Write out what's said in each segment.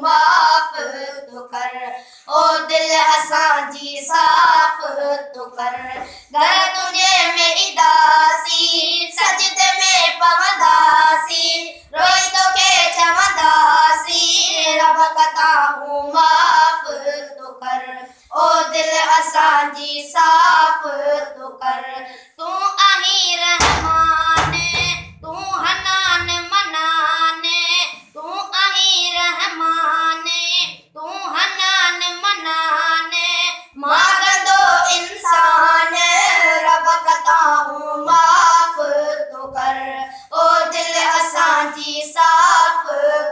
माफ तो कर, ओ दिल असां जी साफ़ तो कर। घर तुझे में दासी सजदे में पवंदासी, रोई तो के चवंदासी रब कता माफ तो कर, ओ दिल असां जी साफ़ तो कर। तू आही रहमान, तू हनान मनान, तू आही रहमान, तू हनान मनान, मांगदो इंसान रब कता माफ तो कर, ओ दिल असां जी साफ़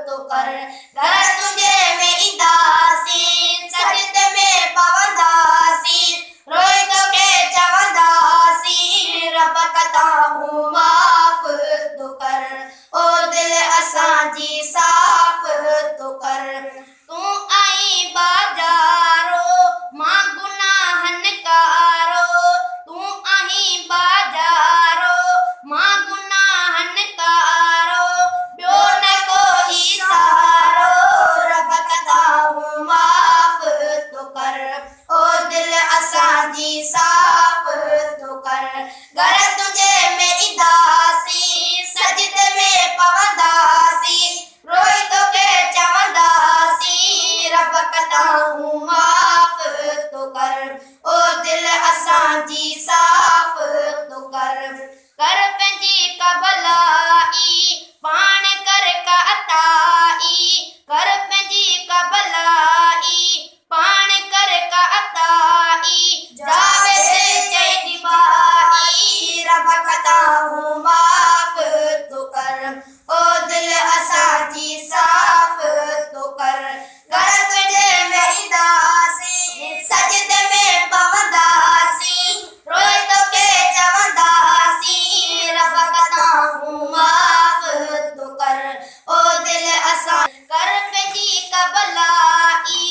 तो कर। घर तुझे में दासी सजदे में पवंदासी, रोई तो के चवंदासी रब कता माफ तो कर, ओ दिल असां जी साफ़ तो कर। तू आई बाजारो मां गुनाहन कारो, तू आई बाजारो मां गुनाहन कारो, ॿियो न कोई सहारो रब कता माफ तो कर, ओ दिल असां जी साफ़ तो कर। घर तुझे में दासी सजदे में पवंदासी, रोई तो के चवंदासी रब कता माफ तो कर, ओ दिल असां जी साफ़ तो कर। कर पंहिंजी कबलाई पाण कर का अताई, कर पंहिंजी कबलाई पाण कर का अताई, जावेद चई बाई रब कता माफ तो कर, ओ दिल असां जी साफ़ तो कर। घर तुझे में दासी सजदे में पवंदासी, रोई तो के चवंदासी रब कता माफ तो कर, ओ दिल असां। कर पंहिंजी कबलाई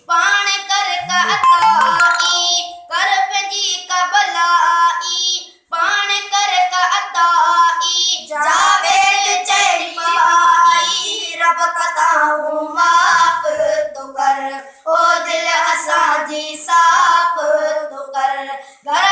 पाण कर का अताई, कर पंहिंजी कबलाई पाण कर का अताई, जावेद चई बाई रब कता माफ तो कर, ओ दिल असां जी साफ़ तो कर। घर